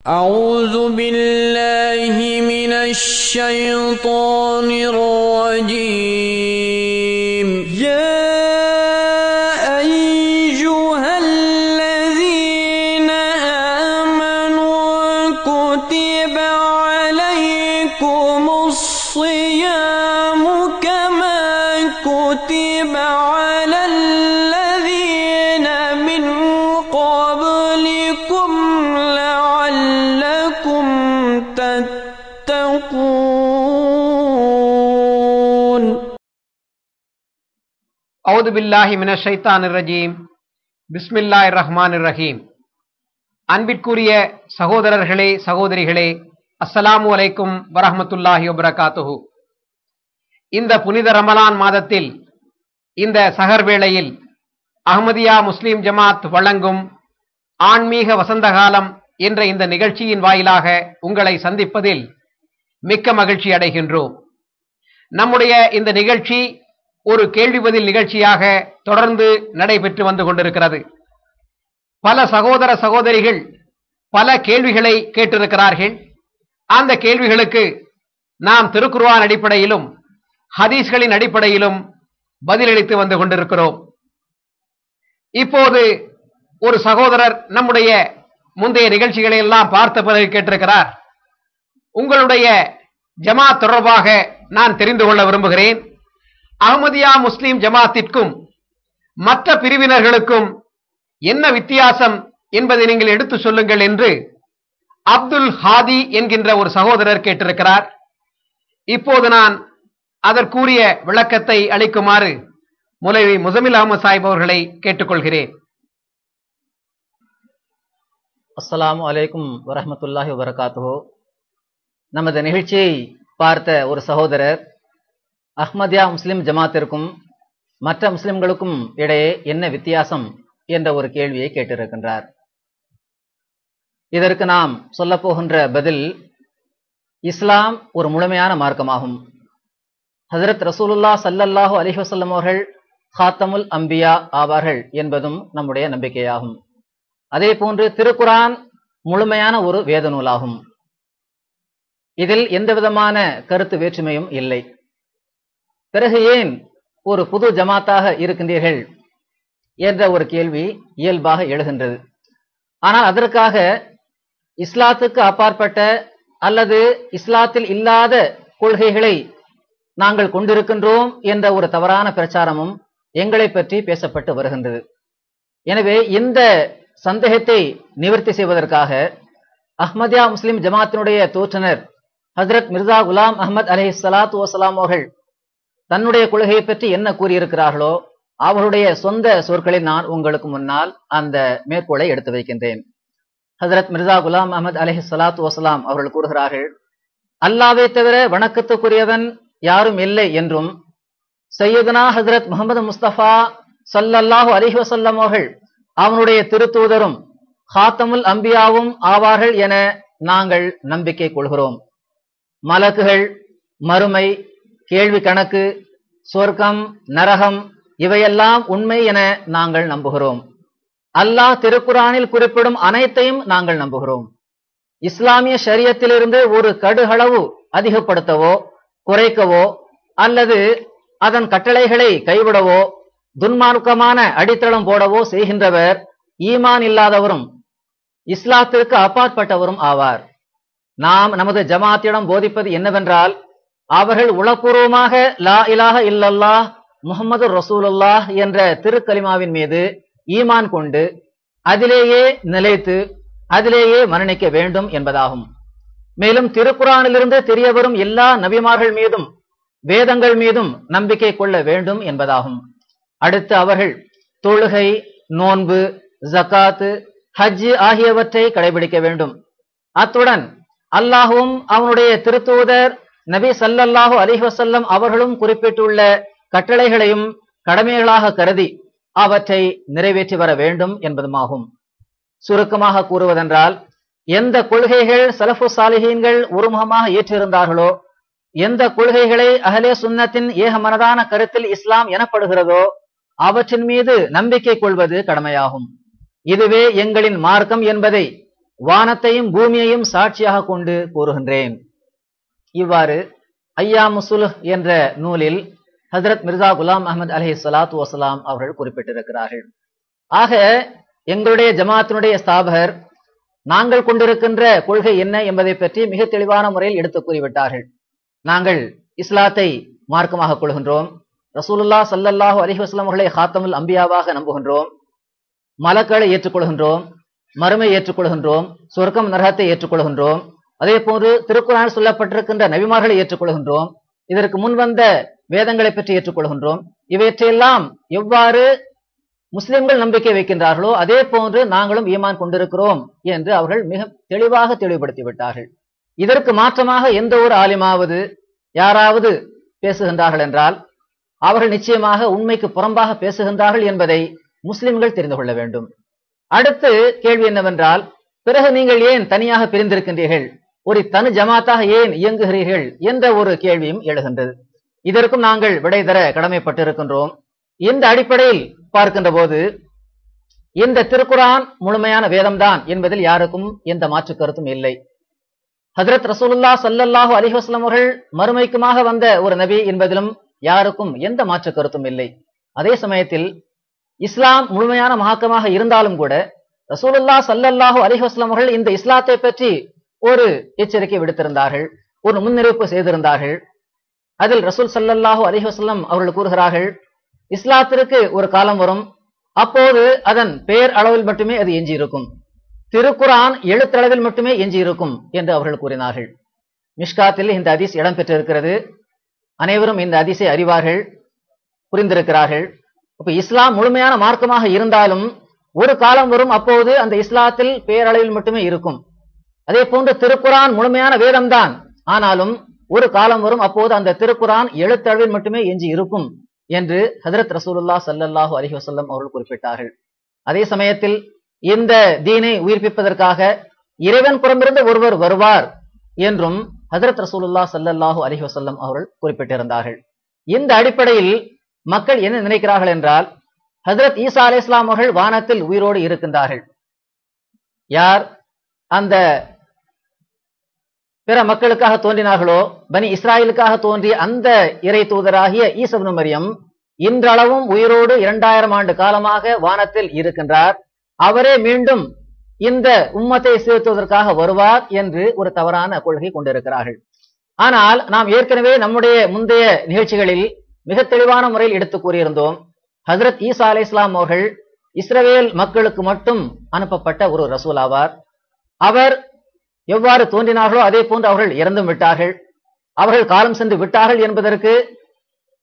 أعوذ بالله من الشيطان الرجيم يا أيها الذين آمنوا كتب عليكم الصيام كما كتب على الذين من قبلكم لعلكم تتقون. أعوذ بالله من الشيطان الرجيم. பிஸ்மில்லாஹிர் ரஹ்மானிர் ரஹீம். அன்பிற்குரிய சகோதரர்களே சகோதரிகளே, அஸ்ஸலாமு அலைக்கும் வரஹ்மத்துல்லாஹி வபரகாத்துஹு. இந்த புனித ரமலான் மாதத்தில் இந்த சஹர் வேளையில் அஹ்மதியா முஸ்லிம் ஜமாத் வழங்கும் ஆன்மீக வசந்தகாலம் என்ற இந்த நிகழ்ச்சியின் வாயிலாக உங்களை சந்திப்பதில் மிக்க மகிழ்ச்சி அடைகின்றோம். நம்முடைய இந்த நிகழ்ச்சி ஒரு கேள்வி பதில் நிகழ்ச்சியாக தொடர்ந்து நடைபெற்று வந்து கொண்டிருக்கிறது. பல சகோதர சகோதரிகள் பல கேள்விகளை கேட்டிருக்கிறார்கள். அந்த கேள்விகளுக்கு நாம் திருக்குர்ஆன் அடிப்படையிலும் ஹதீஸ்களின் அடிப்படையிலும் பதிலளித்து வந்து கொண்டிருக்கிறோம். இப்போது ஒரு சகோதரர் நம்முடைய முந்தைய நிகழ்ச்சிகளை எல்லாம் பார்த்த பிறகு கேட்டிருக்கிறார், உங்களுடைய ஜமாத் தொடர்பாக நான் தெரிந்து கொள்ள விரும்புகிறேன். அஹ்மதியா முஸ்லிம் ஜமாத்திற்கும் மற்ற பிரிவினர்களுக்கும் என்ன வித்தியாசம் என்பதை நீங்கள் எடுத்து சொல்லுங்கள் என்று அப்துல் ஹாதி என்கின்ற ஒரு சகோதரர் கேட்டிருக்கிறார். இப்போது நான் அதற்குரிய விளக்கத்தை அளிக்குமாறு மௌலவி முஸம்மில் அஹ்மத் சாஹிப் அவர்களை கேட்டுக்கொள்கிறேன். அஸ்ஸலாமு அலைக்கும் வரஹ்மத்துல்லாஹி வபரகாத்துஹு. நமது நிகழ்ச்சியை பார்த்த ஒரு சகோதரர் அஹ்மதியா முஸ்லிம் ஜமாத்திற்கும் மற்ற முஸ்லிம்களுக்கும் இடையே என்ன வித்தியாசம் என்ற ஒரு கேள்வியை கேட்டிருக்கின்றார். இதற்கு நாம் சொல்ல போகின்ற பதில், இஸ்லாம் ஒரு முழுமையான மார்க்கமாகும். ஹஜ்ரத் ரசூலுல்லாஹ் ஸல்லல்லாஹு அலைஹி வஸல்லம் அவர்கள் ஹாத்தமுல் அம்பியா ஆவார்கள் என்பதும் நம்முடைய நம்பிக்கையாகும். அதே போன்று திருக்குர்ஆன் முழுமையான ஒரு வேத நூலாகும். இதில் எந்த விதமான கருத்து வேற்றுமையும் இல்லை. பிறகு ஏன் ஒரு புது ஜமாத்தாக இருக்கின்றீர்கள் என்ற ஒரு கேள்வி இயல்பாக எழுகின்றது. ஆனால் அதற்காக இஸ்லாத்துக்கு அப்பாற்பட்ட அல்லது இஸ்லாத்தில் இல்லாத கொள்கைகளை நாங்கள் கொண்டிருக்கின்றோம் என்ற ஒரு தவறான பிரச்சாரமும் எங்களை பற்றி பேசப்பட்டு வருகின்றது. எனவே இந்த சந்தேகத்தை நிவர்த்தி செய்வதற்காக அஹ்மதியா முஸ்லிம் ஜமாத்தினுடைய தோற்றுனர் ஹஜ்ரத் மிர்சா குலாம் அஹ்மத் அலைஹிஸ்ஸலாத்து வஸ்ஸலாம் அவர்கள் தன்னுடைய கொள்கையை பற்றி என்ன கூறியிருக்கிறார்களோ அவருடைய சொந்த சொற்களில் நான் உங்களுக்கு முன்னால் அந்த மேற்கோளை எடுத்து வைக்கின்றேன். ஹஜ்ரத் மிர்சா குலாம் அஹ்மத் அலைஹிஸ்ஸலாத்து வஸ்ஸலாம் அவர்கள் கூறுகிறார்கள், அல்லாஹ்வை தவிர வணக்கத்துக்குரியவன் யாரும் இல்லை என்றும் சையதுனா ஹஜ்ரத் முஹம்மது முஸ்தபா ஸல்லல்லாஹு அலைஹி வஸல்லம் அவர்கள் அவனுடைய திருத்தூதரும் ஹாத்தமுல் அம்பியாவும் ஆவார்கள் என நாங்கள் நம்பிக்கை கொள்கிறோம். மலக்குகள், மறுமை, கேள்வி கணக்கு, சொர்க்கம், நரகம் இவையெல்லாம் உண்மை என நாங்கள் நம்புகிறோம். அல்லாஹ் திருக்குர்ஆனில் குறிப்பிடும் அனைத்தையும் நாங்கள் நம்புகிறோம். இஸ்லாமிய ஷரியத்திலிருந்து ஒரு கடுகளவு அதிகப்படுத்தவோ குறைக்கவோ அல்லது அதன் கட்டளைகளை கைவிடவோ துன்மார்க்கமான அடித்தளம் போடவோ செய்கின்றவர் ஈமான் இல்லாதவரும் இஸ்லாத்திற்கு அப்பாற்பட்டவரும் ஆவார். நாம் நமது ஜமாத்திடம் போதிப்பது என்னவென்றால், அவர்கள் உளப்பூர்வமாக லா இலாஹ இல்லல்லாஹ் முஹம்மது ரசூலுல்லாஹ் என்ற திருக்கலிமாவின் மீது ஈமான் கொண்டு அதிலேயே நிலைத்து அதிலேயே மரணிக்க வேண்டும் என்பதாகும். மேலும் திருக்குர்ஆனிலிருந்து தெரியவரும் எல்லா நபிமார்கள் மீதும் வேதங்கள் மீதும் நம்பிக்கை கொள்ள வேண்டும் என்பதாகும். அடுத்து அவர்கள் தொழுகை, நோன்பு, ஜகாத்து, ஹஜ் ஆகியவற்றை கடைபிடிக்க வேண்டும். அத்துடன் அல்லாஹுவும் அவனுடைய திருத்தூதர் நபி ஸல்லல்லாஹு அலைஹி வஸல்லம் அவர்களும் குறிப்பிட்டுள்ள கட்டளைகளையும் கடமைகளாக கருதி அவற்றை நிறைவேற்றி வர வேண்டும் என்பதுமாகும். சுருக்கமாக கூறுவதென்றால், எந்த கொள்கைகள் ஸலஃபு சாலிஹீன்கள் ஒருமுகமாக ஏற்றிருந்தார்களோ, எந்த கொள்கைகளை அஹ்லே சுன்னத்தின் ஏகமனதான கருத்தில் இஸ்லாம் எனப்படுகிறதோ அவற்றின் மீது நம்பிக்கை கொள்வது கடமையாகும். இதுவே எங்களின் மார்க்கம் என்பதை வானத்தையும் பூமியையும் சாட்சியாக கொண்டு கூறுகின்றேன். இவ்வாறு ஐயாமுசுல் என்ற நூலில் ஹஜ்ரத் மிர்சா குலாம் அஹமது அலைஹி ஸலாத்து வஸலாம் அவர்கள் குறிப்பிட்டிருக்கிறார்கள். ஆக எங்களுடைய ஜமாத்தினுடைய ஸ்தாபகர் நாங்கள் கொண்டிருக்கின்ற கொள்கை என்ன என்பதை பற்றி மிக தெளிவான முறையில் எடுத்து கூறிவிட்டார்கள். நாங்கள் இஸ்லாத்தை மார்க்கமாக கொள்கின்றோம், ரசூலுல்லாஹ் ஸல்லல்லாஹு அலைஹி வஸல்லம் அவர்களை ஹாத்தமுல் அம்பியாவாக நம்புகின்றோம், மலக்களை ஏற்றுக்கொள்கின்றோம், மறுமை ஏற்றுக்கொள்கின்றோம், சொர்க்கம் நரகத்தை ஏற்றுக்கொள்கின்றோம், அதே போன்று திருக்குர்ஆனில் சொல்லப்பட்டிருக்கின்ற நபிமார்களை ஏற்றுக்கொள்கின்றோம், இதற்கு முன் வந்த வேதங்களை பற்றி ஏற்றுக்கொள்கின்றோம். இவற்றையெல்லாம் எவ்வாறு முஸ்லிம்கள் நம்பிக்கை வைக்கின்றார்களோ அதே போன்று நாங்களும் ஈமான் கொண்டிருக்கிறோம் என்று அவர்கள் மிக தெளிவாக தெளிவுபடுத்தி விட்டார்கள். இதற்கு மாற்றமாக எந்த ஒரு ஆலிமாவது யாராவது பேசுகின்றார்கள் என்றால் அவர்கள் நிச்சயமாக உண்மைக்கு புறம்பாக பேசுகின்றார்கள் என்பதை முஸ்லிம்கள் தெரிந்து கொள்ள வேண்டும். அடுத்து கேள்வி என்னவென்றால், பிறகு நீங்கள் ஏன் தனியாக பிரிந்திருக்கின்றீர்கள், ஒரு தனி ஜமாத்தாக ஏன் இயங்குகிறீர்கள் என்ற ஒரு கேள்வியும் எழுகின்றது. இதற்கும் நாங்கள் விடை தர கடமைப்பட்டிருக்கின்றோம். இந்த அடிப்படையில் பார்க்கின்ற போது இந்த திருக்குர்ஆன் முழுமையான வேதம்தான் என்பதில் யாருக்கும் எந்த மாற்று கருத்தும் இல்லை. ஹஜ்ரத் ரசூலுல்லாஹ் ஸல்லல்லாஹு அலைஹி வஸல்லம் அவர்கள் மறுமைக்குமாக வந்த ஒரு நபி என்பதிலும் யாருக்கும் எந்த மாற்று கருத்தும் இல்லை. அதே சமயத்தில் இஸ்லாம் முழுமையான மார்க்கமாக இருந்தாலும் கூட ரசூலுல்லாஹ் ஸல்லல்லாஹு அலைஹி வஸல்லம் அவர்கள் இந்த இஸ்லாத்தை பற்றி ஒரு எச்சரிக்கை விடுத்திருந்தார்கள், ஒரு முன்னறிவிப்பு செய்திருந்தார்கள். அதில் ரசூல் ஸல்லல்லாஹு அலைஹி வஸல்லம் அவர்கள் கூறுகிறார்கள், இஸ்லாத்திற்கு ஒரு காலம் வரும், அப்போது அதன் பெயர் அளவில் மட்டுமே அது எஞ்சி இருக்கும், திருக்குர்ஆன் எழுத்தளவில் மட்டுமே எஞ்சி இருக்கும் என்று அவர்கள் கூறினார்கள். மிஷ்காத்தில் இந்த ஹதீஸ் இடம்பெற்றிருக்கிறது. அனைவரும் இந்த ஹதீஸை அறிவார்கள், புரிந்திருக்கிறார்கள். அப்ப இஸ்லாம் முழுமையான மார்க்கமாக இருந்தாலும் ஒரு காலம் வரும், அப்போது அந்த இஸ்லாத்தில் பெயரளவில் மட்டுமே இருக்கும். அதே போன்று திருக்குர்ஆன் முழுமையான வேதம்தான், ஆனாலும் ஒரு காலம் வரும், அப்போது அந்த திருக்குர்ஆன் எழுத்தளவில் மட்டுமே எஞ்சி இருக்கும் என்று ஹஜ்ரத் ரசூலுல்லாஹ் ஸல்லல்லாஹு அலைஹி வஸல்லம் அவர்கள் குறிப்பிட்டார்கள். அதே சமயத்தில் இந்த தீனை உயிர்ப்பிப்பதற்காக இறைவன் புறமிருந்து ஒருவர் வருவார் என்றும் ஹஜ்ரத் ரசூலுல்லாஹ் ஸல்லல்லாஹு அலைஹி வஸல்லம் அவர்கள் குறிப்பிட்டிருந்தார்கள். இந்த அடிப்படையில் மக்கள் என்ன நினைக்கிறார்கள் என்றால், ஹஜ்ரத் ஈசா அலைஹிஸ்ஸலாம் அவர்கள் வானத்தில் உயிரோடு இருக்கின்றார்கள். யார் அந்த பிற மக்களுக்காக தோன்றினார்களோ, பனி இஸ்ராயலுக்காக தோன்றிய அந்த இறை தூதராகிய ஈசா இப்னு மரியம் இன்றளவும் உயிரோடு 2000 ஆண்டு காலமாக வானத்தில் இருக்கின்றார். அவரே மீண்டும் இந்த உம்மத்தை சீர்திருத்துவதற்காக வருவார் என்று ஒரு தவறான கொள்கை கொண்டிருக்கிறார்கள். ஆனால் நாம் ஏற்கனவே நம்முடைய முந்தைய நிகழ்ச்சிகளில் மிக தெளிவான முறையில் எடுத்து கூறியிருந்தோம், ஹஜ்ரத் ஈசா அலைஹிஸ்ஸலாம் அவர்கள் இஸ்ரவேல் மக்களுக்கு மட்டும் அனுப்பப்பட்ட ஒரு ரசூல் ஆவார். அவர் எவ்வாறு தோன்றினார்களோ அதே போன்று அவர்கள் இறந்தும் விட்டார்கள், அவர்கள் காலம் சென்று விட்டார்கள் என்பதற்கு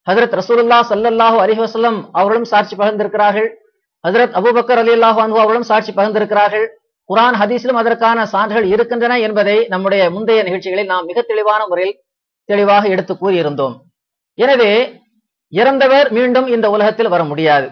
ஹஜ்ரத் ரசூலுல்லாஹ் ஸல்லல்லாஹு அலைஹி வஸல்லம் அவர்களும் சாட்சி பகிர்ந்திருக்கிறார்கள், ஹஜ்ரத் அபூபக்கர் ரலியல்லாஹு அன்ஹு அவர்களும் சாட்சி பகிர்ந்திருக்கிறார்கள். குர்ஆன் ஹதீஸிலும் அதற்கான சான்றுகள் இருக்கின்றன என்பதை நம்முடைய முந்தைய நிகழ்ச்சிகளில் நாம் மிக தெளிவான முறையில் தெளிவாக எடுத்து கூறியிருந்தோம். எனவே இறந்தவர் மீண்டும் இந்த உலகத்தில் வர முடியாது.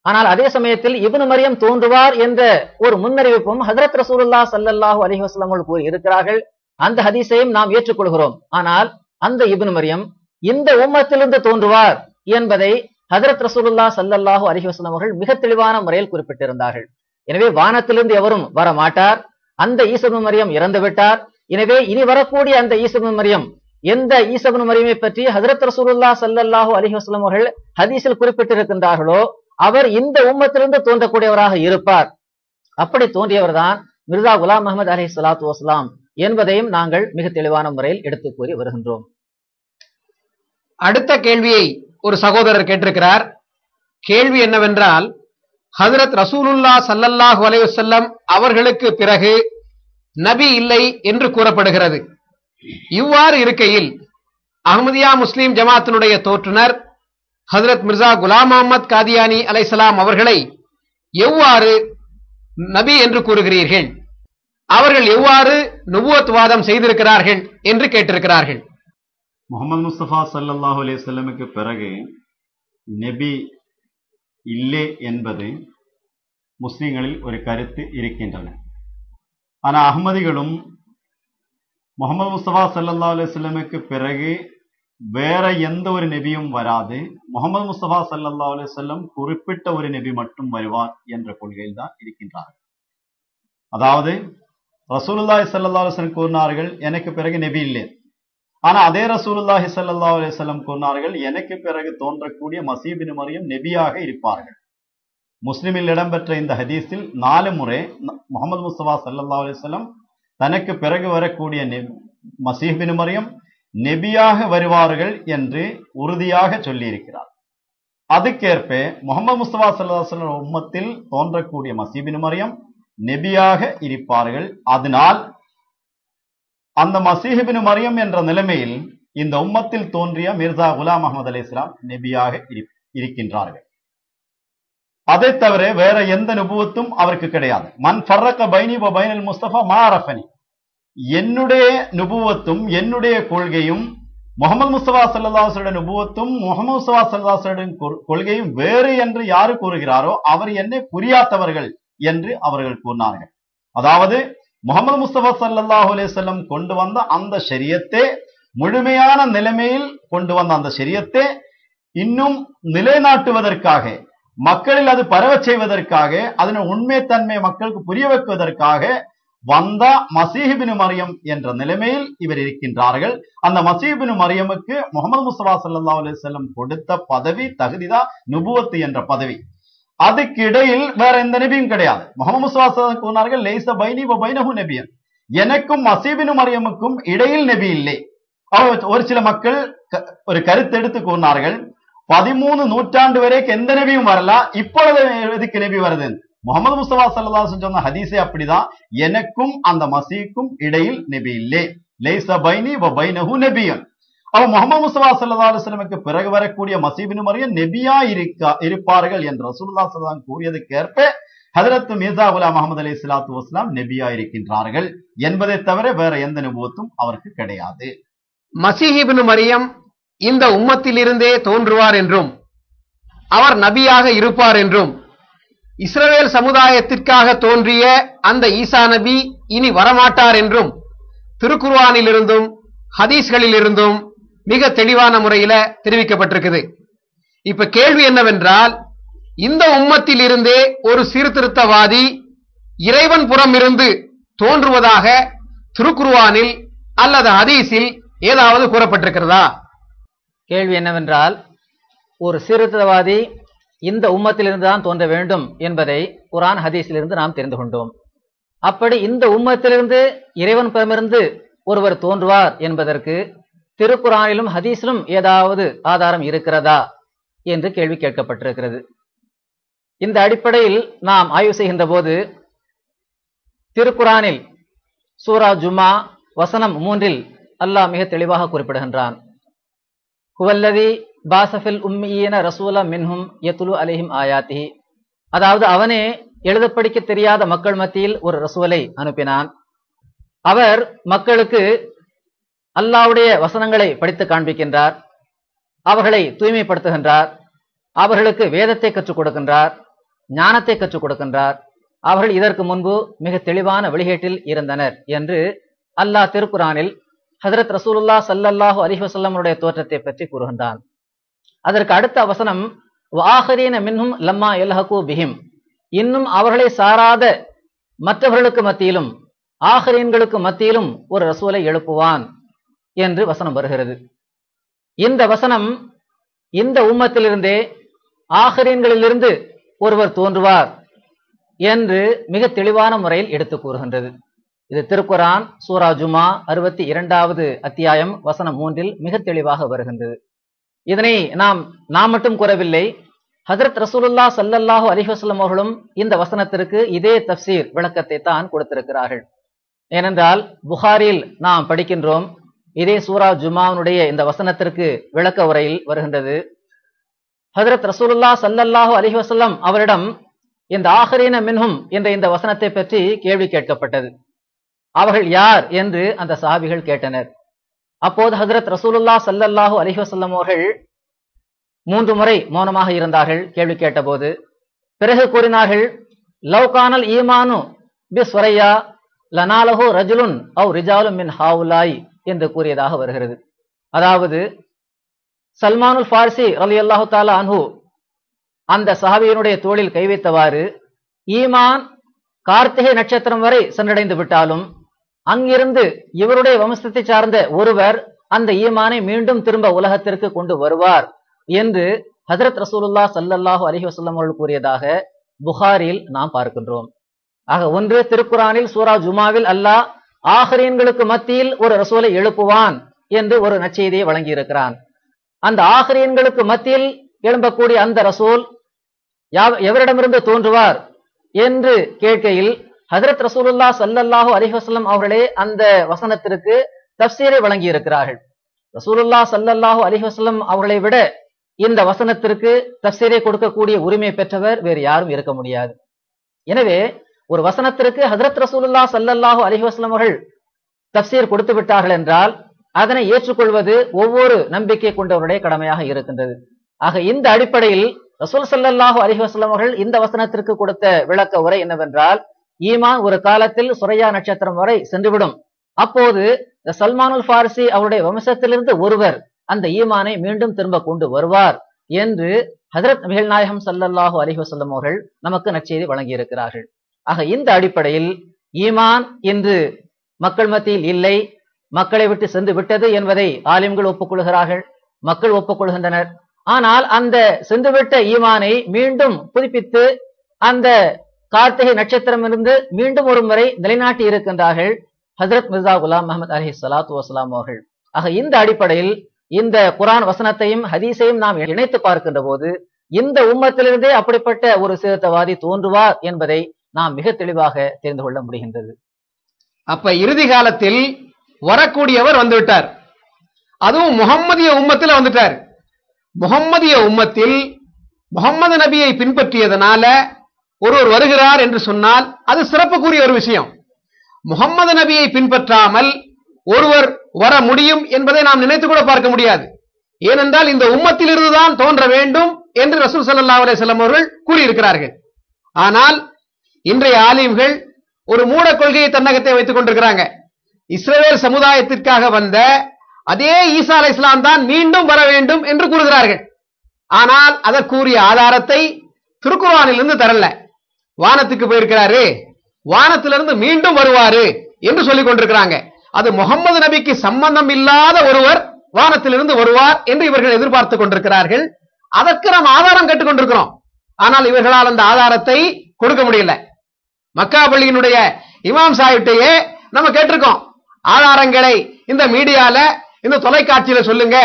ஆனால் அதே சமயத்தில் இப்னு மரியம் தோன்றுவார் என்ற ஒரு முன்னறிவிப்பும் ஹஜ்ரத் ரசூலுல்லாஹ் ஸல்லல்லாஹு அலைஹி வஸல்லம் அவர்கள் கூறி இருக்கிறார்கள். அந்த ஹதீஸையும் நாம் ஏற்றுக்கொள்கிறோம். ஆனால் அந்த இப்னு மரியம் இந்த உம்மத்திலிருந்து தோன்றுவார் என்பதை ஹஜ்ரத் ரசூலுல்லாஹ் ஸல்லல்லாஹு அலைஹி வஸல்லம் அவர்கள் மிக தெளிவான முறையில் குறிப்பிட்டிருந்தார்கள். எனவே வானத்திலிருந்து எவரும் வர மாட்டார், அந்த ஈசா இப்னு மரியம் இறந்து விட்டார். எனவே இனி வரக்கூடிய அந்த ஈசா இப்னு மரியம், எந்த ஈசா இப்னு மரியமை பற்றி ஹஜ்ரத் ரசூலுல்லாஹ் ஸல்லல்லாஹு அலைஹி வஸல்லம் அவர்கள் ஹதீஸில் குறிப்பிட்டிருக்கின்றார்களோ அவர் இந்த உம்மத்திலிருந்து தோன்றக்கூடியவராக இருப்பார். அப்படி தோன்றியவர் தான் மிர்சா குலாம் அஹமது அலைஹி ஸலாத்து வஸலாம் என்பதையும் நாங்கள் மிக தெளிவான முறையில் எடுத்து கூறி வருகின்றோம். அடுத்த கேள்வியை ஒரு சகோதரர் கேட்டிருக்கிறார். கேள்வி என்னவென்றால், ஹஜ்ரத் ரசூலுல்லாஹ் ஸல்லல்லாஹு அலைஹி வஸல்லம் அவர்களுக்கு பிறகு நபி இல்லை என்று கூறப்படுகிறது. இவ்வாறு இருக்கையில் அஹ்மதியா முஸ்லிம் ஜமாத்தினுடைய தோற்றுனர் ஹஜ்ரத் மிர்சா குலாம் அஹ்மத் காதியானி அலைஹிஸ்ஸலாம் அவர்களை எவ்வாறு நபி என்று கூறுகிறீர்கள்? அவர்கள் எவ்வாறு நுபுவத் வாதம் செய்திருக்கிறார்கள் என்று கேட்டிருக்கிறார்கள். முகமது முஸ்தபா ஸல்லல்லாஹு அலைஹி வஸல்லமுக்கு பிறகு நபி இல்லை என்பது முஸ்லிம்களில் ஒரு கருத்து இருக்கின்றன. ஆனால் அஹ்மதிகளும் முகமது முஸ்தபா ஸல்லல்லாஹு அலைஹி வஸல்லமுக்கு பிறகு வேற எந்த ஒரு நபியும் வராது, முகமது முஸ்தபா ஸல்லல்லாஹு அலைஹி வஸல்லம் குறிப்பிட்ட ஒரு நபி மட்டும் வருவார் என்ற கொள்கையில் தான் இருக்கின்றார்கள். அதாவது ரசூலுல்லாஹி ஸல்லல்லாஹு அலைஹி வஸல்லம் கூறினார்கள், எனக்கு பிறகு நபி இல்லை. ஆனா அதே ரசூலுல்லாஹி ஸல்லல்லாஹு அலைஹி வஸல்லம் கூறினார்கள், எனக்கு பிறகு தோன்றக்கூடிய மஸீஹ் இப்னு மரியம் நபியாக இருப்பார்கள். முஸ்லிமில் இடம்பெற்ற இந்த ஹதீஸில் 4 முறை முஹம்மது முஸ்தபா ஸல்லல்லாஹு அலைஹி வஸல்லம் தனக்கு பிறகு வரக்கூடிய மஸீஹ் இப்னு மரியம் நபியாக வருவார்கள் என்று உறுதியாக சொல்லியிருக்கிறார். அதுக்கேற்ப முஹம்மது முஸ்தபா ஸல்லல்லாஹு அலைஹி வஸல்லம் உம்மத்தில் தோன்றக்கூடிய மஸீஹ் இப்னு மரியம் நபியாக இருப்பார்கள். அதனால் அந்த மஸீஹ் இப்னு மரியம் என்ற நிலைமையில் இந்த உம்மத்தில் தோன்றிய மிர்சா குலாம் அஹ்மத் அலைஹிஸ்ஸலாம் நபியாக இருக்கின்றார்கள். அதை தவிர வேற எந்த நுபுவத்தும் அவருக்கு கிடையாது. மன் ஃபர்ரக பைனி வ பைனல் முஸ்தபா மா அரஃபனி, என்னுடைய நுபுவத்தும் என்னுடைய கொள்கையும் முஹம்மது முஸ்தபா ஸல்லல்லாஹு அலைஹி வஸல்லம் நுபுவத்தும் முஹம்மது முஸ்தபா ஸல்லல்லாஹு அலைஹி வஸல்லம் கொள்கையும் வேறு என்று யாரு கூறுகிறாரோ அவர் என்னை புரியாதவர்கள் என்று அவர்கள் கூறினார்கள். அதாவது முஹம்மது முஸ்தபா ஸல்லல்லாஹு அலைஹி வஸல்லம் கொண்டு வந்த அந்த ஷரியத்தை, முழுமையான நிலைமையில் கொண்டு வந்த அந்த ஷரியத்தை இன்னும் நிலைநாட்டுவதற்காக, மக்களில் அது பரவச் செய்வதற்காக, அதன் உண்மைத்தன்மை மக்களுக்கு புரிய வைப்பதற்காக வந்த மஸீஹ் இப்னு மரியம் என்ற நிலைமையில் இவர் இருக்கின்றார்கள். அந்த மஸீஹ் இப்னு மரியமுக்கு முஹம்மது முஸ்தபா ஸல்லல்லாஹு அலைஹி வஸல்லம் கொடுத்த பதவி தகுதிதான் நுபுவத் என்ற பதவி. அதுக்கு இடையில் வேற எந்த நபியும் கிடையாது. முஹம்மது முஸ்தபா ஸல்லல்லாஹு அலைஹி வஸல்லம் கூறினார்கள், லைஸ பைனி வ பைனஹு நபியன், எனக்கும் மஸீஹ் இப்னு மரியமுக்கும் இடையில் நபி இல்லை. ஒரு சில மக்கள் ஒரு கருத்தெடுத்து கூறினார்கள், 13 நூற்றாண்டு வரைக்கும் எந்த நபியும் வரல, இப்பொழுது எதுக்கு நபி வருது? முஹம்மது முஸ்தபா ஸல்லல்லாஹு அலைஹி வஸல்லம் சொன்ன ஹதீஸே அப்படிதான், எனக்கும் அந்த மஸீஹ்க்கும் இடையில் நபி இல்லை. லைஸ பைனி வ பைனஹு நபியன். அவ முஹம்மது முஸ்தபா ஸல்லல்லாஹு அலைஹி வஸல்லமுக்கு பிறகு வரக்கூடிய மஸீஹ் இப்னு மரியம் நபியா இருப்பார்கள் என்று ரசூலுல்லாஹி ஸல்லல்லாஹு அலைஹி வஸல்லம் கூறியதுக்கேற்ப ஹஜ்ரத் மிர்சா குலாம் அஹ்மத் அலைஹிஸ்ஸலாத்து வஸ்ஸலாம் நபியா இருக்கின்றார்கள் என்பதை தவிர வேற எந்த நுபுவத்தும் அவருக்கு கிடையாது. மஸீஹ் இப்னு மரியம் இந்த உம்மத்திலிருந்தே தோன்றுவார் என்றும் அவர் நபியாக இருப்பார் என்றும் இஸ்ரவேல் சமுதாயத்திற்காக தோன்றிய அந்த ஈசா நபி இனி வரமாட்டார் என்றும் திருக்குர்ஆனிலிருந்தும் ஹதீஸ்களிலிருந்தும் மிக தெளிவான முறையில தெரிவிக்கப்பட்டிருக்குது. இப்ப கேள்வி என்னவென்றால், இந்த உம்மத்தில் இருந்தே ஒரு சீர்திருத்தவாதி இறைவன் புறம் இருந்து தோன்றுவதாக திருக்குர்ஆனில் அல்லது ஹதீஸில் ஏதாவது கூறப்பட்டிருக்கிறதா? கேள்வி என்னவென்றால், ஒரு சீர்திருத்தவாதி இந்த உம்மத்திலிருந்து தான் தோன்ற வேண்டும் என்பதை குர்ஆன் ஹதீஸிலிருந்து நாம் தெரிந்து கொண்டோம். அப்படி இந்த உம்மத்திலிருந்து இறைவன் புறமிருந்து ஒருவர் தோன்றுவார் என்பதற்கு திருக்குர்ஆனிலும் ஹதீஸிலும் ஏதாவது ஆதாரம் இருக்கிறதா என்று கேள்வி கேட்கப்பட்டிருக்கிறது. இந்த அடிப்படையில் நாம் ஆய்வு செய்கின்ற போது திருக்குர்ஆனில் சூரா ஜும்ஆ வசனம் 3 அல்லாஹ் மிக தெளிவாக குறிப்பிடுகின்றான், ஹுவல்லதி பாசஃபில் உம்மீன ரசூல மின்ஹும் யத்லு அலைஹிம் ஆயாத்திஹி, அதாவது அவனே எழுத படிக்க தெரியாத மக்கள் மத்தியில் ஒரு ரசூலை அனுப்பினான். அவர் மக்களுக்கு அல்லாஹ்வுடைய வசனங்களை படித்து காண்பிக்கின்றார், அவர்களை தூய்மைப்படுத்துகின்றார், அவர்களுக்கு வேதத்தை கற்றுக் கொடுக்கின்றார், ஞானத்தை கற்றுக் கொடுக்கின்றார். அவர்கள் இதற்கு முன்பு மிக தெளிவான வழிகேட்டில் இருந்தனர் என்று அல்லாஹ் திருக்குர்ஆனில் ஹஜ்ரத் ரசூலுல்லாஹ் ஸல்லல்லாஹு அலைஹி வஸல்லமுடைய தோற்றத்தை பற்றி கூறுகின்றான். அதற்கு அடுத்த வசனம், வஆஹரீன மின்ஹும் லம்மா யல்ஹகு பிஹிம், இன்னும் அவர்களை சாராத மற்றவர்களுக்கு மத்தியிலும் ஆஹரீன்களுக்கு மத்தியிலும் ஒரு ரசூலை எழுப்புவான் என்று வசனம் வருகிறது. இந்த வசனம் இந்த உம்மத்திலிருந்தே ஆஹரீன்களிலிருந்து ஒருவர் தோன்றுவார் என்று மிக தெளிவான முறையில் எடுத்து கூறுகின்றது. இது திருக்குர்ஆன் சூரா ஜும்ஆ 62வது அத்தியாயம் வசனம் 3 மிக தெளிவாக வருகின்றது. இதனை நாம் மட்டும் கூறவில்லை, ஹஜ்ரத் ரசூலுல்லாஹ் ஸல்லல்லாஹு அலைஹி வஸல்லம் அவர்களும் இந்த வசனத்திற்கு இதே தஃப்சீர் விளக்கத்தை தான் கொடுத்திருக்கிறார்கள். ஏனென்றால் புகாரில் நாம் படிக்கின்றோம், இதே சூரா ஜும்ஆவுடைய இந்த வசனத்திற்கு விளக்க உரையில் வருகின்றது, ஹஜ்ரத் ரசூலுல்லாஹ் ஸல்லல்லாஹு அலைஹி வஸல்லம் அவரிடம் இந்த ஆஹரீன மின்ஹும் என்ற இந்த வசனத்தை பற்றி கேள்வி கேட்கப்பட்டது. அவர்கள் யார் என்று அந்த சஹாபிகள் கேட்டனர். அப்போது ஹஜ்ரத் ரசூலுல்லாஹ் ஸல்லல்லாஹு அலைஹி வஸல்லம் அவர்கள் 3 முறை மௌனமாக இருந்தார்கள் கேள்வி கேட்டபோது. பிறகு கூறினார்கள், லவ்கானல் ஈமானு பிஸ்வரையா லனாலஹு ரஜுலுன் அவ் ரிஜாலும் மின் ஹாவுலாய் என்று கூறியதாக வருகிறது. அதாவது சல்மானுல் ஃபாரிசி ரலியல்லாஹு தஆலா அன்ஹு அந்த சஹாபியினுடைய தோளில் கை வைத்தவாறு, ஈமான் கார்த்திகை நட்சத்திரம் வரை சென்றடைந்து விட்டாலும் அங்கிருந்து இவருடைய வம்சத்தை சார்ந்த ஒருவர் அந்த ஈமானை மீண்டும் திரும்ப உலகத்திற்கு கொண்டு வருவார் என்று ஹஜ்ரத் ரசூலுல்லாஹ் ஸல்லல்லாஹு அலைஹி வஸல்லம் அவர்கள் கூறியதாக புகாரில் நாம் பார்க்கின்றோம். ஆக ஒன்று, திருக்குரானில் சூரா ஜுமாவில் அல்லாஹ் ஆஹ்ரீன்களுக்கு மத்தியில் ஒரு ரசூலை எழுப்புவான் என்று ஒரு நற்செய்தியை வழங்கியிருக்கிறான். அந்த ஆஹ்ரீன்களுக்கு மத்தியில் எழும்பக்கூடிய அந்த ரசூல் எவரிடமிருந்து தோன்றுவார் என்று கேட்கையில் ஹஜ்ரத் ரசூலுல்லாஹ் ஸல்லல்லாஹு அலைஹி வஸல்லம் அவர்களே அந்த வசனத்திற்கு தஃப்சீரை வழங்கி இருக்கிறார்கள். ரசூலுல்லாஹ் ஸல்லல்லாஹு அலைஹி வஸல்லம் அவர்களை விட இந்த வசனத்திற்கு தஃப்சீரை கொடுக்கக்கூடிய உரிமை பெற்றவர் வேறு யாரும் இருக்க முடியாது. எனவே ஒரு வசனத்திற்கு ஹஜ்ரத் ரசூலுல்லாஹ் ஸல்லல்லாஹு அலைஹி வஸல்லம் அவர்கள் தஃப்சீர் கொடுத்து விட்டார்கள் என்றால் அதனை ஏற்றுக்கொள்வது ஒவ்வொரு நம்பிக்கை கொண்டவருடைய கடமையாக இருக்கின்றது. ஆக இந்த அடிப்படையில் ரசூல் ஸல்லல்லாஹு அலைஹி வஸல்லம் அவர்கள் இந்த வசனத்திற்கு கொடுத்த விளக்க உரை என்னவென்றால், ஈமான் ஒரு காலத்தில் சுரையா நட்சத்திரம் வரை சென்றுவிடும். அப்போது சல்மானுல் ஃபாரிசி அவருடைய வம்சத்திலிருந்து ஒருவர் அந்த ஈமானை மீண்டும் திரும்ப கொண்டு வருவார் என்று ஹஜ்ரத் நபிகள் நாயகம் ஸல்லல்லாஹு அலைஹி வஸல்லம் அவர்கள் நமக்கு நற்செய்தி வழங்கி இருக்கிறார்கள். ஆக இந்த அடிப்படையில் ஈமான் இன்று மக்கள் மத்தியில் இல்லை, மக்களை விட்டு சென்று விட்டது என்பதை ஆலிம்கள் ஒப்புக்கொள்கிறார்கள், மக்கள் ஒப்புக்கொள்கின்றனர். ஆனால் அந்த சென்றுவிட்ட ஈமானை மீண்டும் புதுப்பித்து அந்த கார்த்திகை நட்சத்திரம் இருந்து மீண்டும் ஒரு முறை நிலைநாட்டி இருக்கின்றார்கள் ஹஜ்ரத் மிர்சா குலாம் அஹ்மத் அலைஹிஸ்ஸலாத்து வஸ்ஸலாம் அவர்கள். ஆக இந்த அடிப்படையில் இந்த குர்ஆன் வசனத்தையும் ஹதீஸையும் நாம் இணைத்து பார்க்கின்ற போது இந்த உம்மத்திலிருந்தே அப்படிப்பட்ட ஒரு சீர்திருத்தவாதி தோன்றுவார் என்பதை நாம் மிக தெளிவாக தெரிந்து கொள்ள முடிகின்றது. அப்ப இறுதி காலத்தில் வரக்கூடியவர் வந்துவிட்டார், அதுவும் முஹம்மதிய உம்மத்தில் வந்துட்டார். முஹம்மதிய உம்மத்தில் முஹம்மது நபியை பின்பற்றியதனால ஒருவர் வருகிறார் என்று சொன்னால் அது சிறப்புக்குரிய ஒரு விஷயம். முஹம்மது நபியை பின்பற்றாமல் ஒருவர் வர முடியும் என்பதை நாம் நினைத்து கூட பார்க்க முடியாது. ஏனென்றால் இந்த உம்மத்தில் இருந்துதான் தோன்ற வேண்டும் என்று ரசூல் ஸல்லல்லாஹு அலைஹி வஸல்லம் அவர்கள் கூறியிருக்கிறார்கள். ஆனால் இன்றைய ஆலிம்கள் ஒரு மூட கொள்கையை தன்னகத்தை வைத்துக் கொண்டிருக்கிறாங்க. இஸ்ரவேல் சமுதாயத்திற்காக வந்த அதே ஈசா அலைஹிஸ்ஸலாம் தான் மீண்டும் வர வேண்டும் என்று கூறுகிறார்கள். ஆனால் அதற்குரிய ஆதாரத்தை திருக்குர்ஆனிலிருந்து தரல. வானத்துக்கு போயிருக்கிறாரு, வானத்திலிருந்து மீண்டும் வருவாரு என்று சொல்லிக் கொண்டிருக்கிறாங்க. அது முகமது நபிக்கு சம்பந்தம் இல்லாத ஒருவர் வானத்திலிருந்து வருவார் என்று இவர்கள் எதிர்பார்த்துக் கொண்டிருக்கிறார்கள். அதற்கு நாம் ஆதாரம் கேட்டுக் கொண்டிருக்கிறோம். ஆனால் இவர்களால் அந்த ஆதாரத்தை கொடுக்க முடியல. மக்கா பள்ளியினுடைய இமாம் சாஹிப்டையே நம்ம கேட்டிருக்கோம், ஆதாரங்களை இந்த மீடியால இந்த தொலைக்காட்சியில சொல்லுங்க.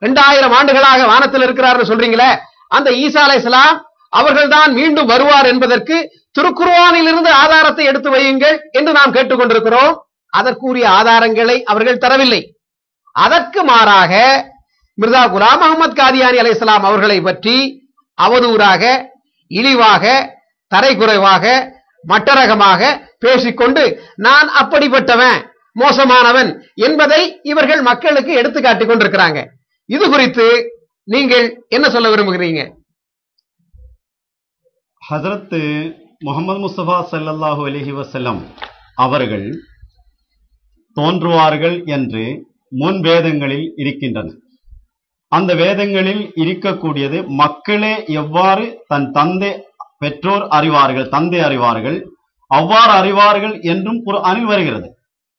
2000 ஆண்டுகளாக வானத்தில் இருக்கிறார்கள் சொல்றீங்களே, அந்த ஈசா அலைஹிஸ்ஸலாம் அவர்கள்தான் மீண்டும் வருவார் என்பதற்கு திருக்குர்ஆனிலிருந்து ஆதாரத்தை எடுத்து வையுங்கள் என்று நாம் கேட்டுக்கொண்டிருக்கிறோம். அதற்குரிய ஆதாரங்களை அவர்கள் தரவில்லை. அதற்கு மாறாக மிர்சா குலாம் அஹ்மத் காதியானி அலைஹிஸ்ஸலாம் அவர்களை பற்றி அவதூறாக, இழிவாக, தரைக்குறைவாக, மட்டரகமாக பேசிக்கொண்டு நான் அப்படிப்பட்டவன், மோசமானவன் என்பதை இவர்கள் மக்களுக்கு எடுத்து காட்டிக் கொண்டிருக்கிறாங்க. இது குறித்து நீங்கள் என்ன சொல்ல விரும்புகிறீங்க? ஹஜ்ரத் முஹம்மது முஸ்தபா ஸல்லல்லாஹு அலைஹி வஸல்லம் அவர்கள் தோன்றுவார்கள் என்று முன் வேதங்களில் இருக்கின்றன. அந்த வேதங்களில் இருக்கக்கூடியது மக்களே எவ்வாறு தன் பெற்றோர் அறிவார்கள், தந்தை அறிவார்கள், அவ்வாறு அறிவார்கள் என்றும் குர்ஆனில் வருகிறது.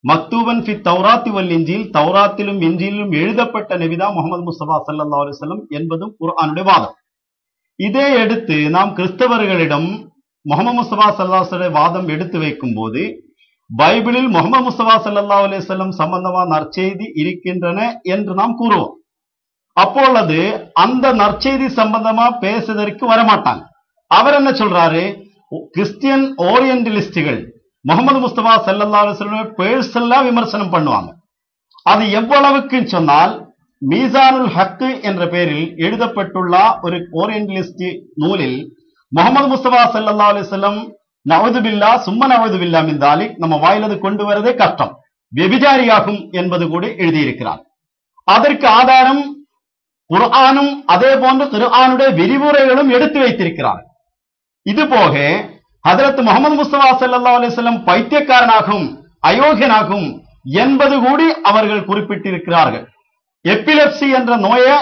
மக்தூபன் ஃபி தௌராத்தி வல் இன்ஜீல், தௌராத்திலும் இன்ஜீலிலும் எழுதப்பட்ட நபிதா முஹம்மது முஸ்தபா ஸல்லல்லாஹு அலைஹி வஸல்லம் என்பதும் குர்ஆனுடைய வாதம். இதே எடுத்து நாம் கிறிஸ்தவர்களிடம் முஹம்மது முஸ்தபா ஸல்லல்லாஹு அலைஹி வஸல்லம் வாதம் எடுத்து வைக்கும் போது பைபிளில் முஹம்மது முஸ்தபா ஸல்லல்லாஹு அலைஹி வஸல்லம் சம்பந்தமான நற்செய்தி இருக்கின்றன என்று நாம் கூறுவோம். அப்பொழுது அந்த நற்செய்தி சம்பந்தமா பேசுவதற்கு வரமாட்டாங்க. அவர் என்ன சொல்றாரு, கிறிஸ்டியன் ஓரியன்டலிஸ்டுகள் முஹம்மது முஸ்தபா ஸல்லல்லாஹு அலைஹி வஸல்லம் பேர்சலா விமர்சனம் பண்ணுவாங்க. அது எவ்வளவுக்கு சொன்னால், மீசானுல் ஹக் என்ற பெயரில் எழுதப்பட்டுள்ள ஒரு ஓரியன்டலிஸ்ட் நூலில் முஹம்மது முஸ்தபா ஸல்லல்லாஹு அலைஹி வஸல்லம் நஅூது பில்லாஹ் சும்ம நஅூது பில்லாஹ் மின் தாலிக், நம்ம வாயிலது கொண்டு வரதே கஷ்டம், வெபிச்சாரியாகும் என்பது கூட எழுதியிருக்கிறார். அதற்கு ஆதாரம் குர்ஆனும் அதே போன்று குர்ஆனுடைய விரிவுரைகளும் எடுத்து வைத்திருக்கிறார். இது போக ஹஜ்ரத் முஹம்மது முஸ்தபா ஸல்லல்லாஹு அலைஹி வஸல்லம் பைத்தியக்காரனாகும், அயோக்கியனாகும் என்பது கூடி அவர்கள் குறிப்பிட்டிருக்கிறார்கள். எபிலெப்சி என்ற நோயை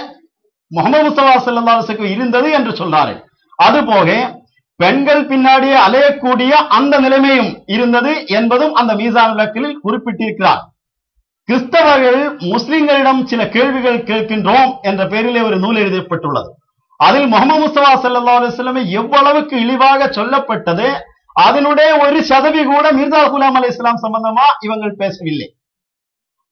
முஹம்மது முஸ்தபா ஸல்லல்லாஹு அலைஹி வஸல்லம் இருந்தது என்று சொல்றார்கள். அதுபோக பெண்கள் பின்னாடியே அலையக்கூடிய அந்த நிலைமையும் இருந்தது என்பதும் அந்த மீசான் விளக்கில் குறிப்பிட்டிருக்கிறார். கிறிஸ்தவர்கள் முஸ்லிம்களிடம் சில கேள்விகள் கேட்கின்றோம் என்ற பெயரிலே ஒரு நூல் எழுதப்பட்டுள்ளது. அதில் முஹம்மது முஸ்தபா ஸல்லல்லாஹு அலைஹி வஸல்லம் எவ்வளவுக்கு இழிவாக சொல்லப்பட்டது, அதனுடைய 1% கூட மிர்சா குலாம் அலைஹிஸ்ஸலாம் சம்பந்தமா இவங்கள் பேசவில்லை.